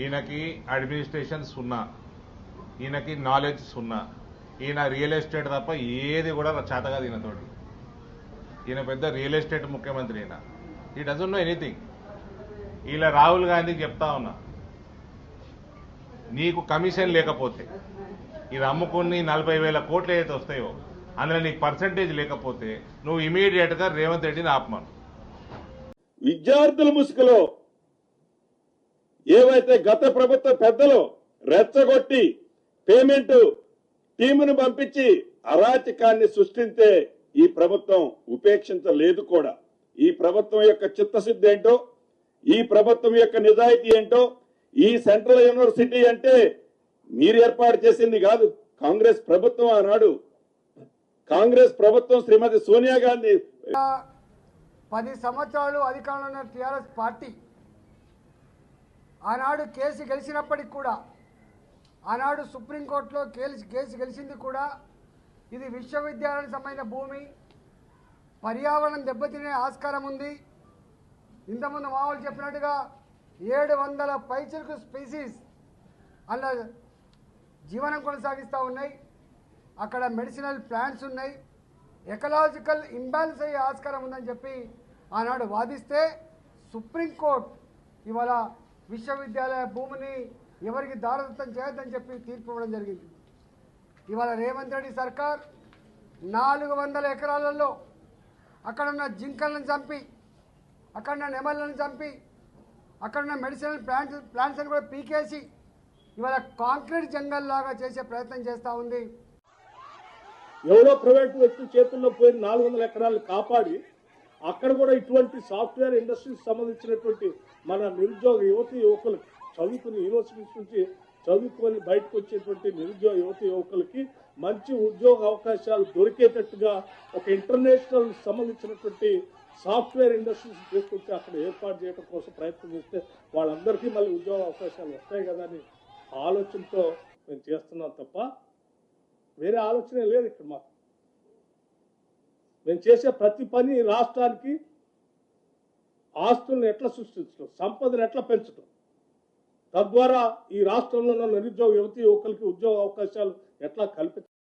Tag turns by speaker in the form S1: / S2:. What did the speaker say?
S1: ఈయనకి అడ్మినిస్ట్రేషన్ సున్నా, ఈయనకి నాలెడ్జ్ సున్నా, ఈయన రియల్ ఎస్టేట్ తప్ప ఏది కూడా చేతగా ఈయనతోటి. ఈయన పెద్ద రియల్ ఎస్టేట్ ముఖ్యమంత్రి. ఈయన ఈ డజంట్ నో ఎనీథింగ్. ఇలా రాహుల్ గాంధీకి చెప్తా ఉన్నా, నీకు కమిషన్ లేకపోతే ఇది అమ్ముకుని 40,000 కోట్లు ఏదైతే వస్తాయో అందులో నీకు పర్సంటేజ్ లేకపోతే నువ్వు ఇమీడియట్ గా రేవంత్ రెడ్డిని ఆపమను.
S2: విద్యార్థుల ముసుగులో ఏవైతే గత ప్రభుత్వ పెద్దలు రెచ్చగొట్టి పేమెంట్ టీమును పంపించి అరాచకాన్ని సృష్టించే ఈ ప్రభుత్వం ఉపేక్షించలేదు కూడా. ఈ ప్రభుత్వం యొక్క చిత్తశుద్ధి ఏంటో, ఈ ప్రభుత్వం యొక్క నిజాయితీ ఏంటో, ఈ సెంట్రల్ యూనివర్సిటీ అంటే మీరు ఏర్పాటు చేసింది కాదు, కాంగ్రెస్ ప్రభుత్వం. ఆనాడు కాంగ్రెస్ ప్రభుత్వం శ్రీమతి సోనియా గాంధీ
S3: 10 సంవత్సరాలు అధికారంలో ఉన్న టీఆర్ఎస్ పార్టీ ఆనాడు కేసు గెలిచినప్పటికి కూడా, ఆనాడు సుప్రీంకోర్టులో కేసు గెలిచింది కూడా, ఇది విశ్వవిద్యాలయానికి సంబంధించిన భూమి, పర్యావరణం దెబ్బతినే ఆస్కారం ఉంది. ఇంతకుముందు మామూలు చెప్పినట్టుగా 700 పైచిలకు స్పీసీస్ అలా జీవనం కొనసాగిస్తూ ఉన్నాయి. అక్కడ మెడిసినల్ ప్లాంట్స్ ఉన్నాయి. ఎకలాజికల్ ఇంబ్యాలెన్స్ అయ్యే ఆస్కారం ఉందని చెప్పి ఆనాడు వాదిస్తే సుప్రీంకోర్టు ఇవాళ విశ్వవిద్యాలయ భూమిని ఎవరికి దారదత్తం చేయొద్దని చెప్పి తీర్పు ఇవ్వడం జరిగింది. ఇవాళ రేవంత్ రెడ్డి సర్కార్ 400 ఎకరాలలో అక్కడున్న జింకలను చంపి, అక్కడున్న నెమళ్ళను చంపి, అక్కడున్న మెడిసినల్ ప్లాంట్స్ని కూడా పీకేసి ఇవాళ కాంక్రీట్ జంగల్ లాగా చేసే ప్రయత్నం చేస్తూ ఉంది.
S2: ఎవరో ప్రైవేట్ వ్యక్తి చేతుల్లో పోయిన 400 ఎకరాలు కాపాడి అక్కడ కూడా ఇటువంటి సాఫ్ట్వేర్ ఇండస్ట్రీకి సంబంధించినటువంటి మన నిరుద్యోగ యువకులు చదువుకుని యూనివర్సిటీస్ నుంచి చదువుకొని బయటకు వచ్చేటువంటి నిరుద్యోగ యువకులకి మంచి ఉద్యోగ అవకాశాలు దొరికేటట్టుగా ఒక ఇంటర్నేషనల్ సంబంధించినటువంటి సాఫ్ట్వేర్ ఇండస్ట్రీస్ తీసుకొచ్చి అక్కడ ఏర్పాటు చేయడం కోసం ప్రయత్నం చేస్తే వాళ్ళందరికీ మళ్ళీ ఉద్యోగ అవకాశాలు వస్తాయి కదా అని ఆలోచనతో మేము చేస్తున్నాం తప్ప వేరే ఆలోచనే లేదు ఇక్కడ మాకు. మేము చేసే ప్రతి పని రాష్ట్రానికి ఆస్తులను ఎట్లా సృష్టించడం, సంపదను ఎట్లా పెంచడం, తద్వారా ఈ రాష్ట్రంలో ఉన్న నిరుద్యోగ యువతీ యువకులకి ఉద్యోగ అవకాశాలు ఎట్లా కల్పించడం.